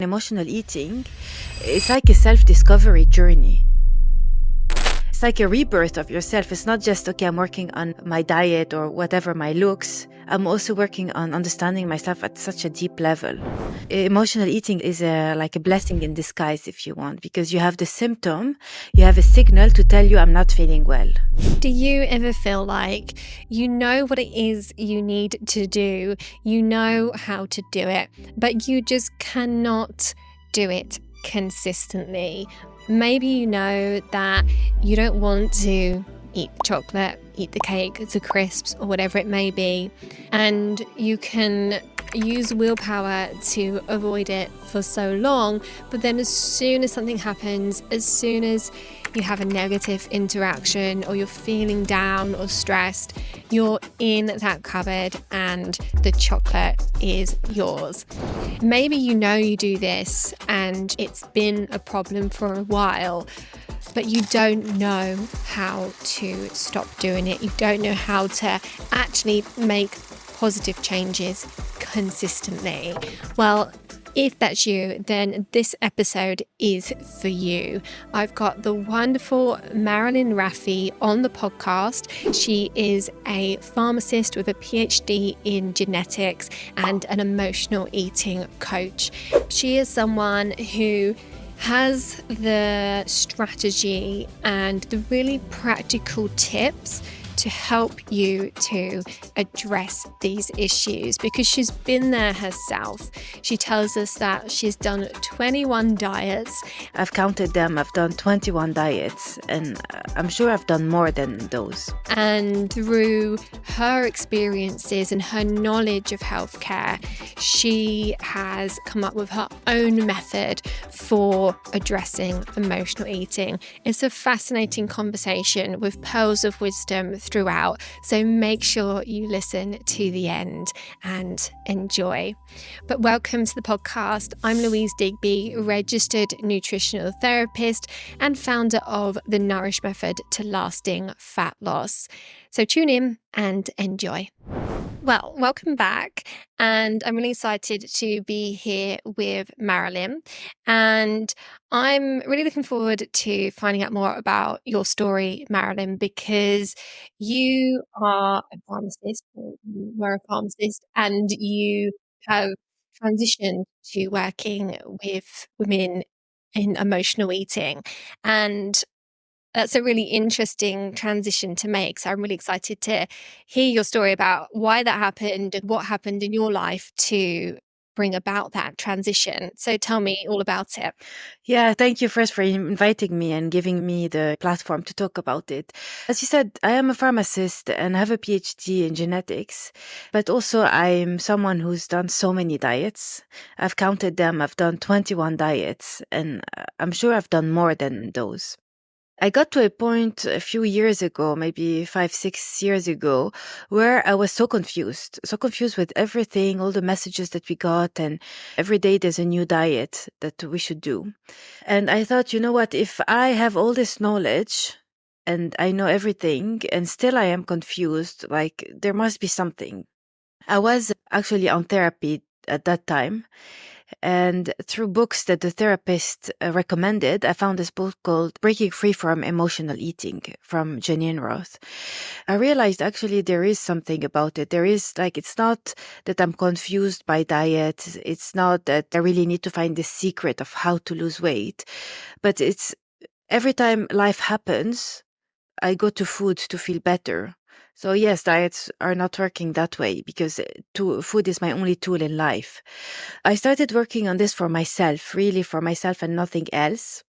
Emotional eating is like a self-discovery journey. It's like a rebirth of yourself. It's not just, okay, I'm working on my diet or whatever my looks. I'm also working on understanding myself at such a deep level. Emotional eating is like a blessing in disguise, if you want, because you have the symptom, you have a signal to tell you I'm not feeling well. Do you ever feel like you know what it is you need to do, you know how to do it, but you just cannot do it consistently? Maybe you know that you don't want to eat the chocolate, eat the cake, the crisps, or whatever it may be, and you can use willpower to avoid it for so long, but then as soon as something happens, as soon as you have a negative interaction or you're feeling down or stressed, you're in that cupboard and the chocolate is yours. Maybe you know you do this and it's been a problem for a while, but you don't know how to stop doing it. You don't know how to actually make positive changes consistently. Well, if that's you, then this episode is for you. I've got the wonderful Marilyn Rafih on the podcast. She is a pharmacist with a PhD in genetics and an emotional eating coach. She is someone who has the strategy and the really practical tips to help you to address these issues because she's been there herself. She tells us that she's done 21 diets. I've counted them. I've done 21 diets, and I'm sure I've done more than those. And through her experiences and her knowledge of healthcare, she has come up with her own method for addressing emotional eating. It's a fascinating conversation with pearls of wisdom throughout, so make sure you listen to the end and enjoy. But welcome to the podcast. I'm Louise Digby, registered nutritional therapist and founder of the Nourish Method to lasting fat loss. So tune in and enjoy. Well, welcome back, and I'm really excited to be here with Marilyn, and I'm really looking forward to finding out more about your story, Marilyn, because you are a pharmacist, or you were a pharmacist, and you have transitioned to working with women in emotional eating, and that's a really interesting transition to make. So I'm really excited to hear your story about why that happened and what happened in your life to bring about that transition. So tell me all about it. Yeah, thank you first for inviting me and giving me the platform to talk about it. As you said, I am a pharmacist and have a PhD in genetics, but also I'm someone who's done so many diets. I've counted them. I've done 21 diets, and I'm sure I've done more than those. I got to a point a few years ago, maybe 5-6 years ago, where I was so confused with everything, all the messages that we got, and every day there's a new diet that we should do. And I thought, you know what, if I have all this knowledge and I know everything and still I am confused, like there must be something. I was actually on therapy at that time. And through books that the therapist recommended, I found this book called Breaking Free from Emotional Eating from Janine Roth. I realized actually there is something about it. There is it's not that I'm confused by diet. It's not that I really need to find the secret of how to lose weight, but it's every time life happens, I go to food to feel better. So yes, diets are not working that way because food is my only tool in life. I started working on this for myself, really for myself and nothing else.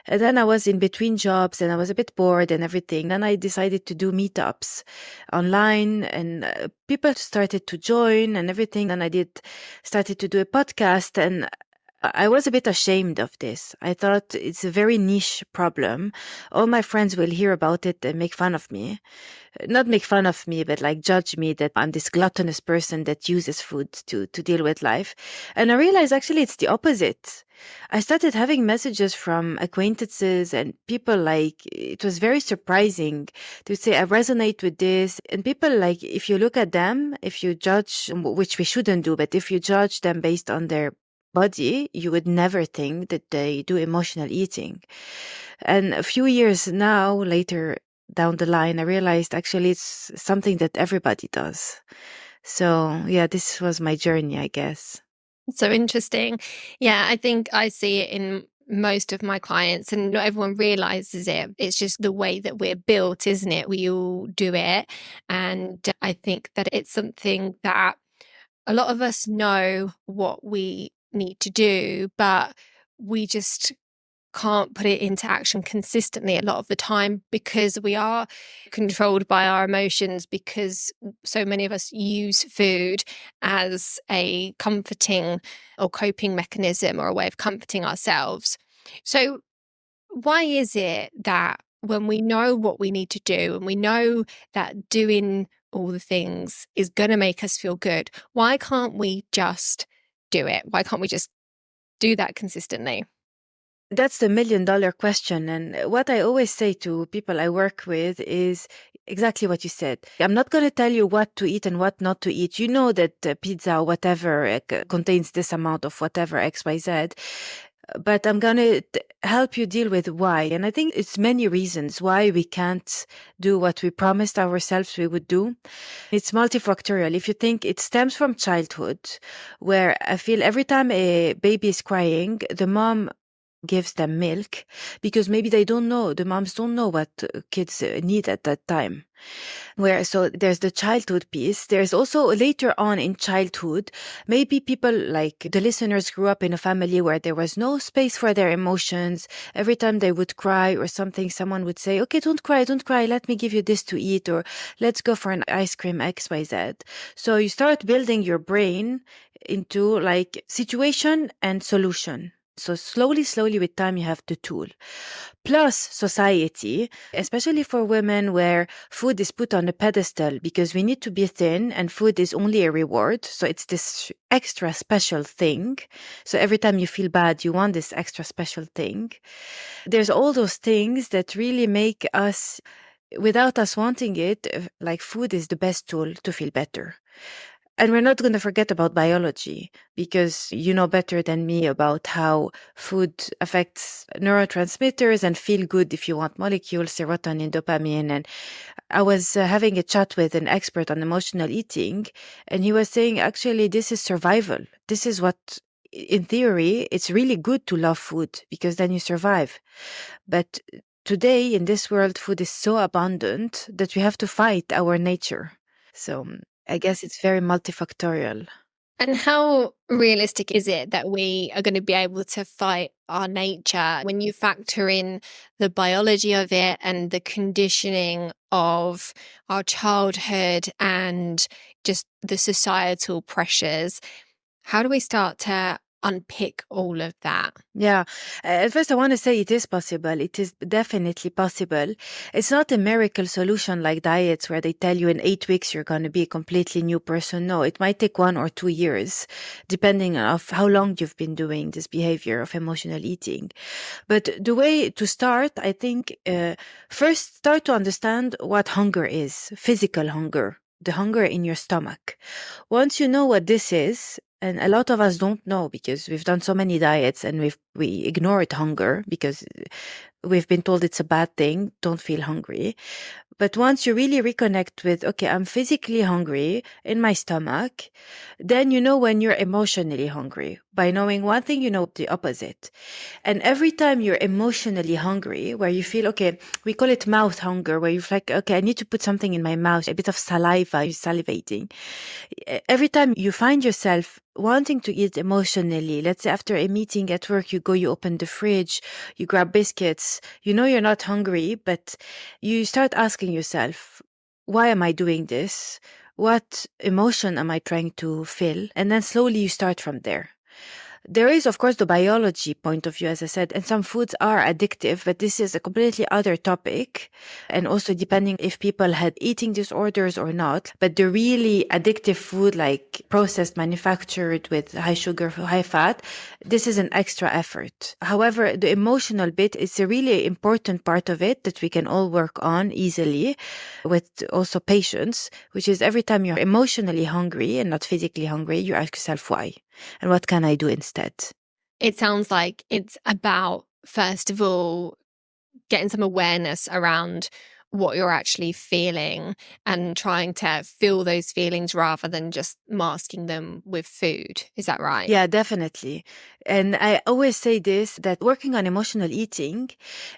And then I was in between jobs and I was a bit bored and everything. Then I decided to do meetups online and people started to join and everything. And started to do a podcast, and I was a bit ashamed of this. I thought it's a very niche problem. All my friends will hear about it and make fun of me. Not make fun of me, but judge me that I'm this gluttonous person that uses food to deal with life. And I realized actually it's the opposite. I started having messages from acquaintances and people it was very surprising to say, I resonate with this. And people if you look at them, if you judge, which we shouldn't do, but if you judge them based on their body, you would never think that they do emotional eating. And a few years now, later down the line, I realized actually it's something that everybody does. So yeah, this was my journey, I guess. So interesting. Yeah, I think I see it in most of my clients, and not everyone realizes it. It's just the way that we're built, isn't it? We all do it. And I think that it's something that a lot of us know what we need to do, but we just can't put it into action consistently a lot of the time because we are controlled by our emotions, because so many of us use food as a comforting or coping mechanism or a way of comforting ourselves. So why is it that when we know what we need to do and we know that doing all the things is going to make us feel good, why can't we just do it? Why can't we just do that consistently? That's the $1 million question. And what I always say to people I work with is exactly what you said. I'm not going to tell you what to eat and what not to eat. You know that pizza or whatever contains this amount of whatever XYZ. But I'm going to help you deal with why. And I think it's many reasons why we can't do what we promised ourselves we would do. It's multifactorial. If you think it stems from childhood, where I feel every time a baby is crying, the mom gives them milk because maybe they don't know, the moms don't know what kids need at that time. So there's the childhood piece. There's also later on in childhood, maybe people like the listeners grew up in a family where there was no space for their emotions. Every time they would cry or something, someone would say, okay, don't cry. Let me give you this to eat, or let's go for an ice cream XYZ. So you start building your brain into like situation and solution. So slowly with time, you have the tool. Plus society, especially for women where food is put on a pedestal because we need to be thin and food is only a reward. So it's this extra special thing. So every time you feel bad, you want this extra special thing. There's all those things that really make us, without us wanting it, like food is the best tool to feel better. And we're not going to forget about biology, because you know better than me about how food affects neurotransmitters and feel good, if you want, molecules, serotonin, dopamine. And I was having a chat with an expert on emotional eating, and he was saying, actually, this is survival. This is what, in theory, it's really good to love food because then you survive. But today in this world, food is so abundant that we have to fight our nature. So I guess it's very multifactorial. And how realistic is it that we are going to be able to fight our nature when you factor in the biology of it and the conditioning of our childhood and just the societal pressures? How do we start to unpick all of that? Yeah. At first, I want to say it is possible. It is definitely possible. It's not a miracle solution like diets where they tell you in 8 weeks you're going to be a completely new person. No, it might take 1 or 2 years, depending on how long you've been doing this behavior of emotional eating. But the way to start, I think, first start to understand what hunger is, physical hunger, the hunger in your stomach. Once you know what this is, and a lot of us don't know because we've done so many diets and we ignored hunger because we've been told it's a bad thing, don't feel hungry. But once you really reconnect with, okay, I'm physically hungry in my stomach, then you know when you're emotionally hungry. By knowing one thing, you know the opposite. And every time you're emotionally hungry, where you feel, okay, we call it mouth hunger, where you're like, okay, I need to put something in my mouth, a bit of saliva, you're salivating. Every time you find yourself wanting to eat emotionally, let's say after a meeting at work, you go, you open the fridge, you grab biscuits, you know you're not hungry, but you start asking yourself, why am I doing this? What emotion am I trying to feel? And then slowly you start from there. There is, of course, the biology point of view, as I said, and some foods are addictive, but this is a completely other topic. And also depending if people had eating disorders or not. But the really addictive food, like processed, manufactured with high sugar, high fat, this is an extra effort. However, the emotional bit is a really important part of it that we can all work on easily with also patience, which is every time you're emotionally hungry and not physically hungry, you ask yourself why. and what can I do instead? It sounds like it's about, first of all, getting some awareness around what you're actually feeling and trying to feel those feelings rather than just masking them with food. Is that right? Yeah, definitely. And I always say this, that working on emotional eating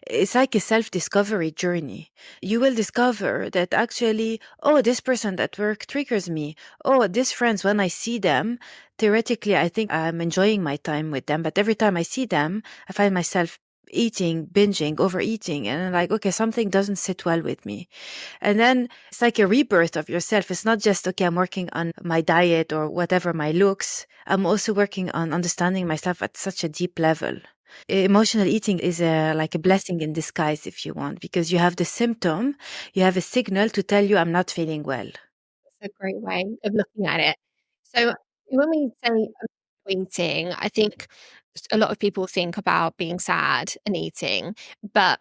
is like a self-discovery journey. You will discover that actually, oh, this person at work triggers me. Oh, these friends, when I see them, theoretically, I think I'm enjoying my time with them. But every time I see them, I find myself eating, binging, overeating. And I'm like, okay, something doesn't sit well with me. And then it's like a rebirth of yourself. It's not just, okay, I'm working on my diet or whatever my looks. I'm also working on understanding myself at such a deep level. Emotional eating is like a blessing in disguise, if you want, because you have the symptom, you have a signal to tell you I'm not feeling well. That's a great way of looking at it. So when we say eating, I think a lot of people think about being sad and eating, but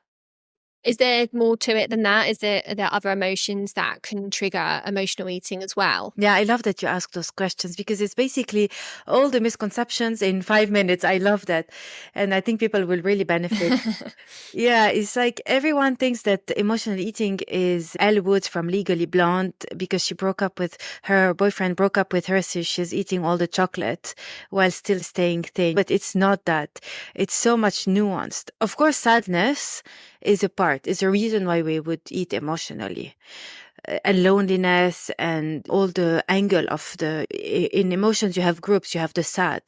is there more to it than that? Are there other emotions that can trigger emotional eating as well? Yeah, I love that you ask those questions because it's basically all the misconceptions in 5 minutes. I love that. And I think people will really benefit. Yeah, it's like everyone thinks that emotional eating is Elle Woods from Legally Blonde because she broke up with her boyfriend, broke up with her, so she's eating all the chocolate while still staying thin. But it's not that. It's so much nuanced. Of course, sadness is a reason why we would eat emotionally. And loneliness and all the angle of in emotions, you have groups, you have the sad.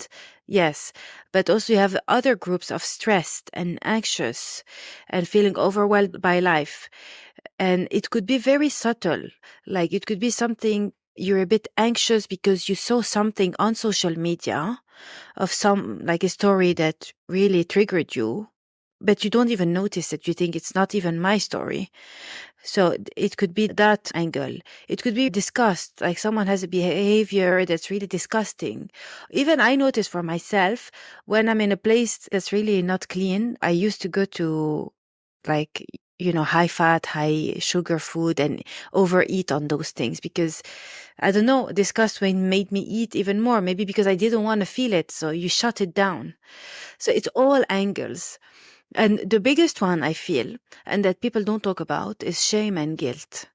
Yes, but also you have other groups of stressed and anxious and feeling overwhelmed by life. And it could be very subtle. Like it could be something you're a bit anxious because you saw something on social media of some, like a story that really triggered you, but you don't even notice it. You think it's not even my story. So it could be that angle. It could be disgust, like someone has a behavior that's really disgusting. Even I notice for myself when I'm in a place that's really not clean. I used to go to like, high fat, high sugar food and overeat on those things because I don't know, disgust when made me eat even more, maybe because I didn't want to feel it. So you shut it down. So it's all angles. And the biggest one I feel, and that people don't talk about, is shame and guilt.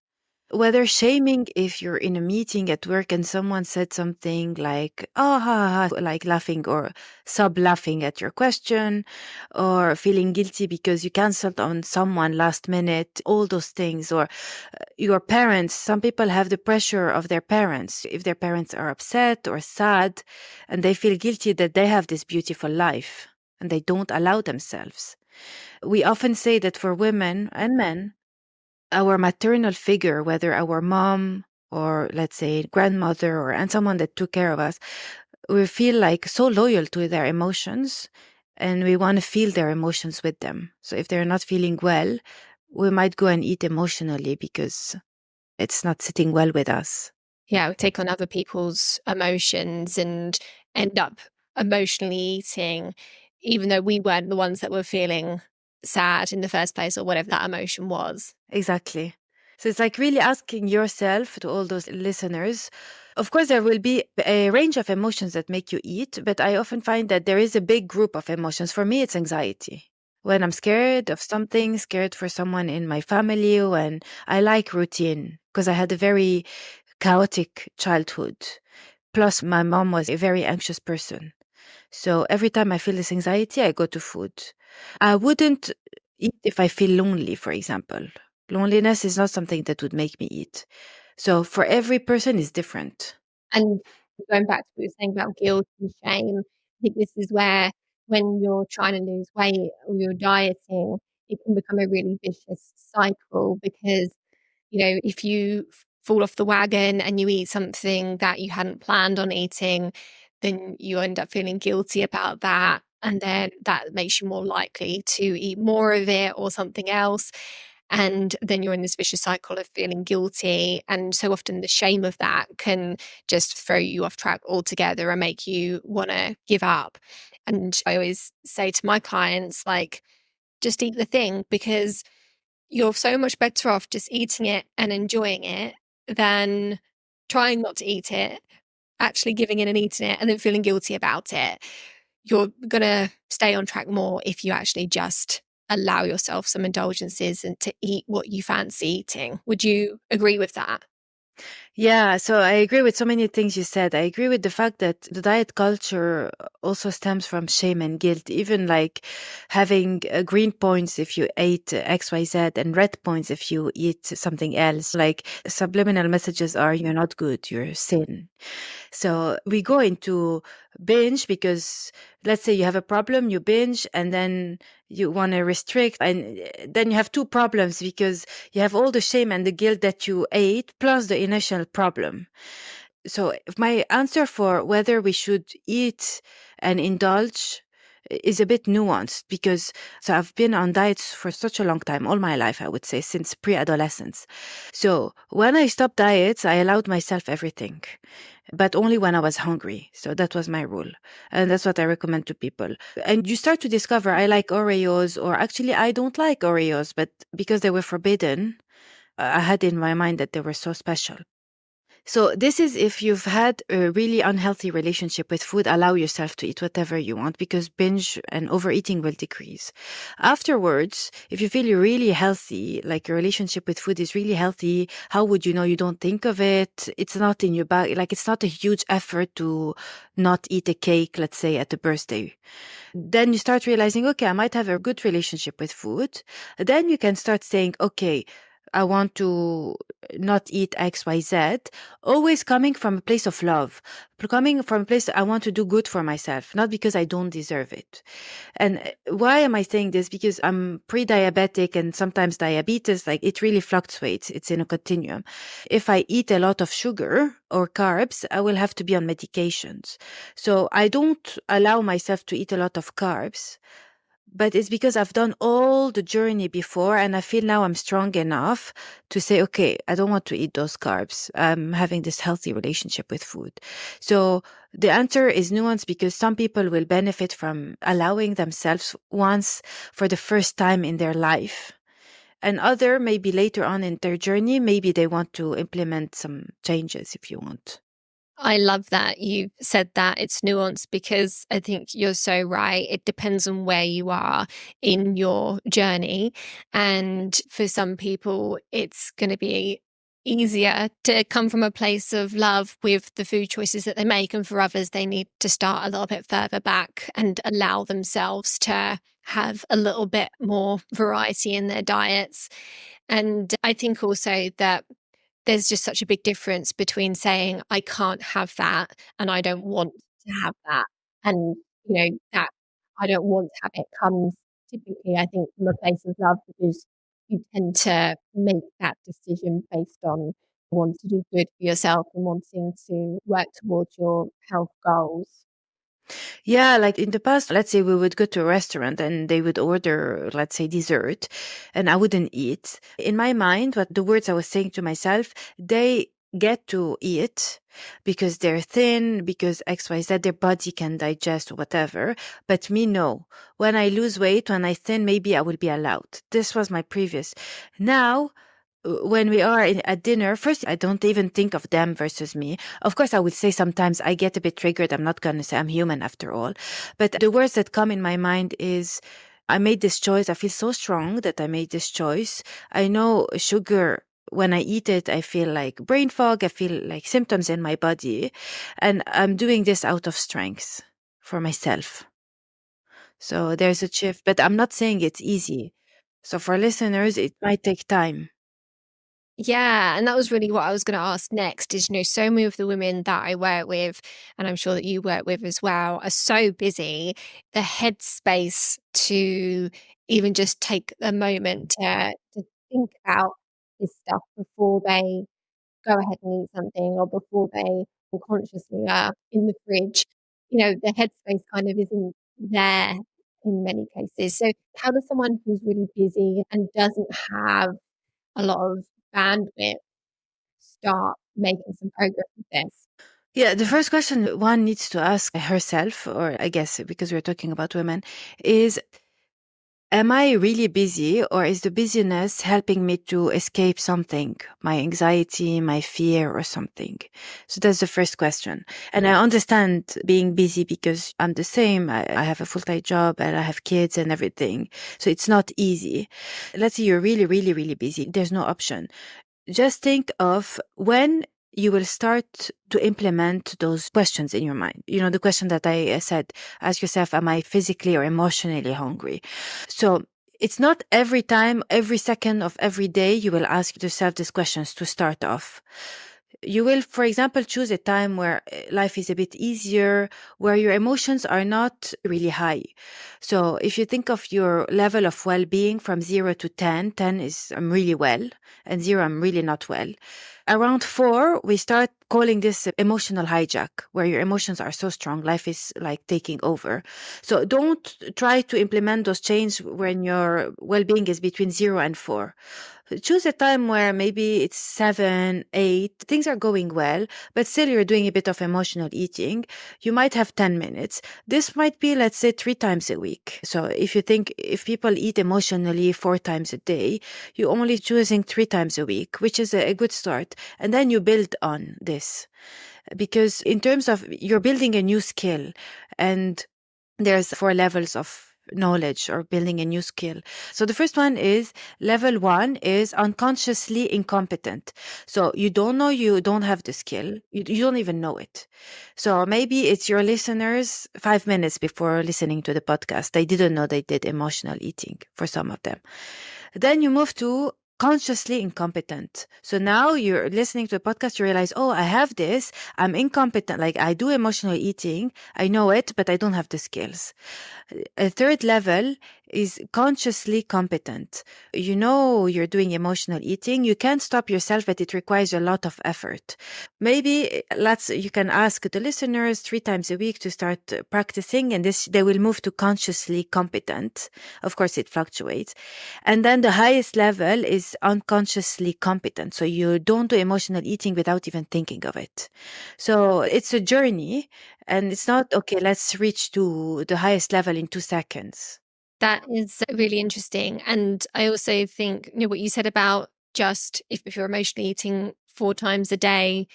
Whether shaming if you're in a meeting at work and someone said something like, oh, ha, ha, like laughing or sub laughing at your question, or feeling guilty because you canceled on someone last minute, all those things, or your parents. Some people have the pressure of their parents. If their parents are upset or sad, and they feel guilty that they have this beautiful life and they don't allow themselves. We often say that for women and men, our maternal figure, whether our mom or let's say grandmother or and someone that took care of us, we feel like so loyal to their emotions and we want to feel their emotions with them. So if they're not feeling well, we might go and eat emotionally because it's not sitting well with us. Yeah, we take on other people's emotions and end up emotionally eating, even though we weren't the ones that were feeling sad in the first place or whatever that emotion was. Exactly. So it's like really asking yourself, to all those listeners, of course, there will be a range of emotions that make you eat, but I often find that there is a big group of emotions. For me, it's anxiety. When I'm scared of something, scared for someone in my family, when I like routine, because I had a very chaotic childhood. Plus, my mom was a very anxious person. So every time I feel this anxiety, I go to food. I wouldn't eat if I feel lonely, for example. Loneliness is not something that would make me eat. So for every person is different. And going back to what you were saying about guilt and shame, I think this is where when you're trying to lose weight or you're dieting, it can become a really vicious cycle because, if you fall off the wagon and you eat something that you hadn't planned on eating, then you end up feeling guilty about that. And then that makes you more likely to eat more of it or something else. And then you're in this vicious cycle of feeling guilty. And so often the shame of that can just throw you off track altogether and make you want to give up. And I always say to my clients, like, just eat the thing because you're so much better off just eating it and enjoying it than trying not to eat it actually giving in and eating it and then feeling guilty about it. You're going to stay on track more if you actually just allow yourself some indulgences and to eat what you fancy eating. Would you agree with that? Yeah, so I agree with so many things you said. I agree with the fact that the diet culture also stems from shame and guilt, even like having green points if you ate XYZ and red points if you eat something else. Like subliminal messages are you're not good, you're sin. So we go into binge because let's say you have a problem, you binge, and then you want to restrict, and then you have two problems because you have all the shame and the guilt that you ate plus the initial problem. So my answer for whether we should eat and indulge is a bit nuanced because so I've been on diets for such a long time, all my life, I would say, since pre-adolescence. So when I stopped diets, I allowed myself everything, but only when I was hungry. So that was my rule. And that's what I recommend to people. And you start to discover I like Oreos, or actually I don't like Oreos, but because they were forbidden, I had in my mind that they were so special. So this is if you've had a really unhealthy relationship with food, allow yourself to eat whatever you want because binge and overeating will decrease. Afterwards, if you feel you're really healthy, like your relationship with food is really healthy, how would you know you don't think of it? It's not in your bag. Like it's not a huge effort to not eat a cake, let's say at a birthday. Then you start realizing, okay, I might have a good relationship with food. Then you can start saying, okay, I want to not eat XYZ, always coming from a place of love, coming from a place that I want to do good for myself, not because I don't deserve it. And why am I saying this? Because I'm pre-diabetic and sometimes diabetes, like it really fluctuates. It's in a continuum. If I eat a lot of sugar or carbs, I will have to be on medications. So I don't allow myself to eat a lot of carbs, but it's because I've done all the journey before and I feel now I'm strong enough to say, okay, I don't want to eat those carbs. I'm having this healthy relationship with food. So the answer is nuanced because some people will benefit from allowing themselves once for the first time in their life. And other, maybe later on in their journey, maybe they want to implement some changes if you want. I love that you said that it's nuanced because I think you're so right. It depends on where you are in your journey. And for some people, it's going to be easier to come from a place of love with the food choices that they make. And for others, they need to start a little bit further back and allow themselves to have a little bit more variety in their diets. And I think also that there's just such a big difference between saying, "I can't have that, and I don't want to have that," and, that "I don't want to have it" comes typically, I think, from a place of love because you tend to make that decision based on wanting to do good for yourself and wanting to work towards your health goals. Yeah, like in the past, let's say we would go to a restaurant and they would order, let's say, dessert, and I wouldn't eat. In my mind, what the words I was saying to myself, they get to eat because they're thin, because XYZ, their body can digest whatever. But me, no. When I lose weight, when I thin, maybe I will be allowed. This was my previous. Now, when we are at dinner, first, I don't even think of them versus me. Of course, I would say sometimes I get a bit triggered. I'm not going to say I'm human after all. But the words that come in my mind is, I made this choice. I feel so strong that I made this choice. I know sugar, when I eat it, I feel like brain fog. I feel like symptoms in my body. And I'm doing this out of strength for myself. So there's a shift, but I'm not saying it's easy. So for listeners, it might take time. Yeah, and that was really what I was going to ask next is, so many of the women that I work with, and I'm sure that you work with as well, are so busy. The headspace to even just take a moment to think about this stuff before they go ahead and eat something or before they unconsciously are in the fridge, the headspace kind of isn't there in many cases. So how does someone who's really busy and doesn't have a lot of bandwidth start making some progress with this? Yeah, the first question one needs to ask herself, or I guess because we're talking about women, is Am I really busy, or is the busyness helping me to escape something, my anxiety, my fear, or something? So that's the first question. And I understand being busy because I'm the same. I have a full-time job and I have kids and everything. So it's not easy. Let's say you're really, really, really busy. There's no option. Just think of when you will start to implement those questions in your mind. You know, the question that I said, ask yourself, am I physically or emotionally hungry? So it's not every time, every second of every day, you will ask yourself these questions to start off. You will, for example, choose a time where life is a bit easier, where your emotions are not really high. So if you think of your level of well-being from 0 to 10, 10 is I'm really well, and 0, I'm really not well. Around 4, we start calling this emotional hijack, where your emotions are so strong, life is like taking over. So don't try to implement those changes when your well-being is between 0 and 4. Choose a time where maybe it's 7, 8, things are going well, but still you're doing a bit of emotional eating. You might have 10 minutes. This might be, let's say, 3 times a week. So if you think if people eat emotionally 4 times a day, you're only choosing 3 times a week, which is a good start. And then you build on this. Because in terms of you're building a new skill, and there's 4 levels of knowledge or building a new skill. So the first one is level 1 is unconsciously incompetent. So you don't know you don't have the skill. You don't even know it. So maybe it's your listeners 5 minutes before listening to the podcast. They didn't know they did emotional eating for some of them. Then you move to consciously incompetent. So now you're listening to a podcast, you realize, oh, I have this. I'm incompetent. Like I do emotional eating. I know it, but I don't have the skills. A third level is consciously competent. You know you're doing emotional eating. You can't stop yourself, but it requires a lot of effort. Maybe you can ask the listeners 3 times a week to start practicing, and they will move to consciously competent. Of course, it fluctuates. And then the highest level is unconsciously competent. So you don't do emotional eating without even thinking of it. So it's a journey, and it's not, okay, let's reach to the highest level in 2 seconds. That is really interesting. And I also think, what you said about just if you're emotionally eating 4 times a day,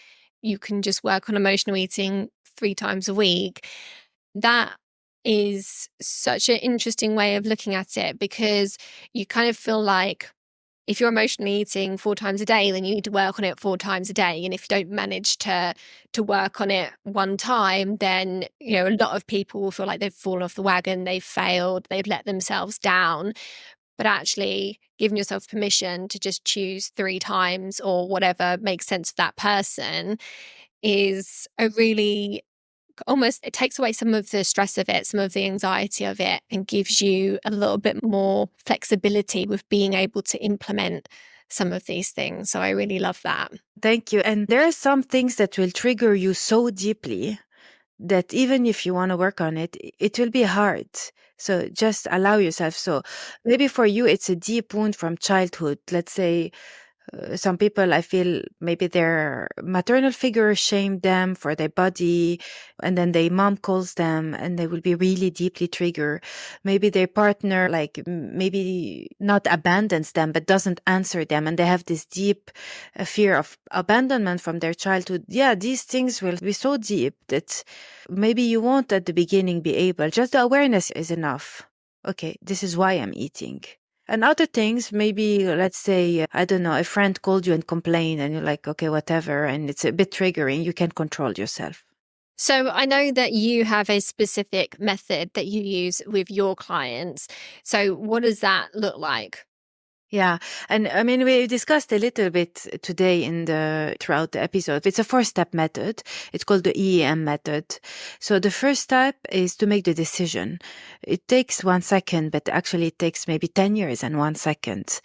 you can just work on emotional eating 3 times a week. That is such an interesting way of looking at it, because you kind of feel like if you're emotionally eating 4 times a day, then you need to work on it 4 times a day. And if you don't manage to work on it one time, then, a lot of people will feel like they've fallen off the wagon, they've failed, they've let themselves down. But actually giving yourself permission to just choose 3 times or whatever makes sense for that person is a really almost, it takes away some of the stress of it, some of the anxiety of it, and gives you a little bit more flexibility with being able to implement some of these things. So I really love that. Thank you. And there are some things that will trigger you so deeply that even if you want to work on it, it will be hard. So just allow yourself. So maybe for you, it's a deep wound from childhood. Let's say some people, I feel maybe their maternal figure shamed them for their body, and then their mom calls them and they will be really deeply triggered. Maybe their partner, like maybe not abandons them, but doesn't answer them, and they have this deep fear of abandonment from their childhood. Yeah, these things will be so deep that maybe you won't at the beginning be able, just the awareness is enough. Okay, this is why I'm eating. And other things, maybe, let's say, I don't know, a friend called you and complained, and you're like, okay, whatever. And it's a bit triggering. You can control yourself. So I know that you have a specific method that you use with your clients. So what does that look like? Yeah. And I mean, we discussed a little bit today throughout the episode. It's a 4-step method. It's called the EEM method. So the first step is to make the decision. It takes 1 second, but actually it takes maybe 10 years and 1 second,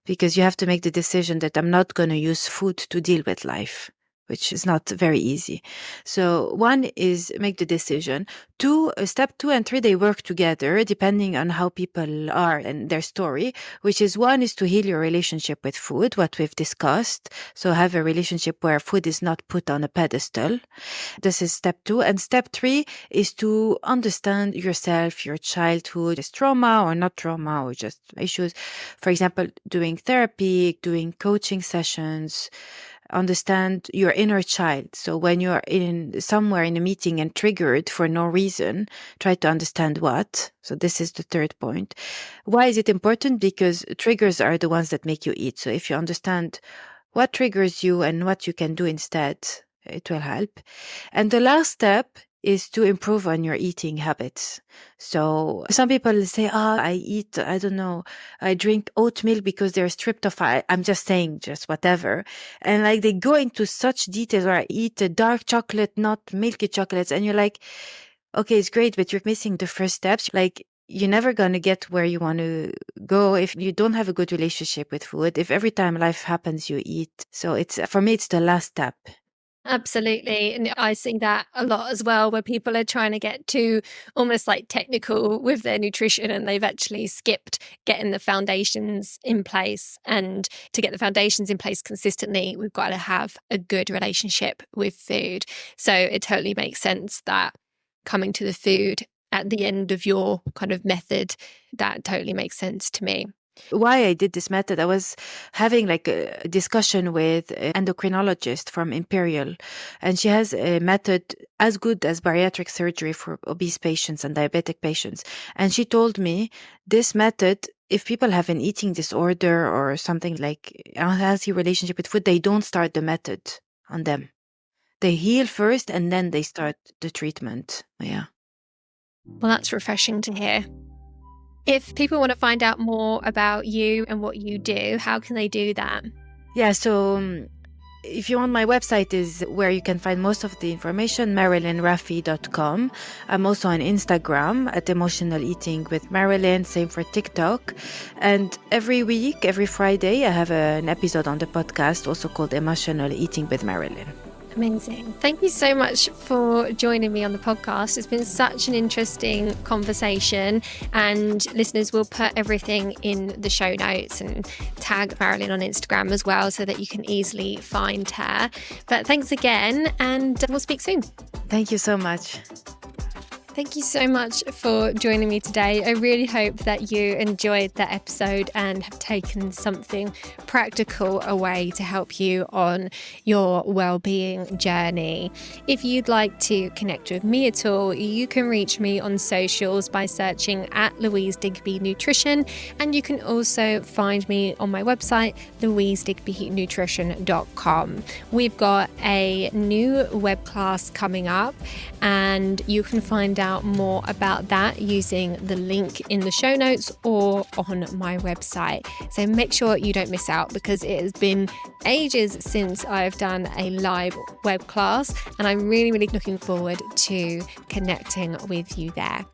because you have to make the decision that I'm not going to use food to deal with life. which is not very easy. So one is make the decision. Two, step 2 and 3, they work together depending on how people are and their story, which is one is to heal your relationship with food, what we've discussed. So have a relationship where food is not put on a pedestal. This is step 2. And step 3 is to understand yourself, your childhood, is trauma or not trauma or just issues. For example, doing therapy, doing coaching sessions, understand your inner child. So when you're in somewhere in a meeting and triggered for no reason, try to understand what. So this is the third point. Why is it important? Because triggers are the ones that make you eat. So if you understand what triggers you and what you can do instead, it will help. And the last step is to improve on your eating habits. So some people say, I eat, I don't know, I drink oat milk because they're stripped of, I'm just saying, just whatever. And like they go into such details, or I eat a dark chocolate, not milky chocolates. And you're like, okay, it's great, but you're missing the first steps. Like you're never going to get where you want to go if you don't have a good relationship with food. If every time life happens, you eat. So it's, for me, it's the last step. Absolutely. And I see that a lot as well, where people are trying to get too almost like technical with their nutrition and they've actually skipped getting the foundations in place. And to get the foundations in place consistently, we've got to have a good relationship with food. So it totally makes sense that coming to the food at the end of your kind of method, that totally makes sense to me. Why I did this method, I was having like a discussion with an endocrinologist from Imperial, and she has a method as good as bariatric surgery for obese patients and diabetic patients. And she told me this method, if people have an eating disorder or something like unhealthy relationship with food, they don't start the method on them. They heal first and then they start the treatment. Yeah. Well, that's refreshing to hear. If people want to find out more about you and what you do, how can they do that? Yeah, so if you want, my website is where you can find most of the information, marilynrafih.com. I'm also on Instagram at Emotional Eating with Marilyn, same for TikTok. And every week, every Friday, I have an episode on the podcast also called Emotional Eating with Marilyn. Amazing. Thank you so much for joining me on the podcast. It's been such an interesting conversation, and listeners will put everything in the show notes and tag Marilyn on Instagram as well so that you can easily find her. But thanks again, and we'll speak soon. Thank you so much. Thank you so much for joining me today. I really hope that you enjoyed that episode and have taken something practical away to help you on your well-being journey. If you'd like to connect with me at all, you can reach me on socials by searching at Louise Digby Nutrition, and you can also find me on my website, louisedigbynutrition.com. We've got a new web class coming up, and you can find out more about that using the link in the show notes or on my website. So make sure you don't miss out, because it has been ages since I've done a live web class, and I'm really looking forward to connecting with you there.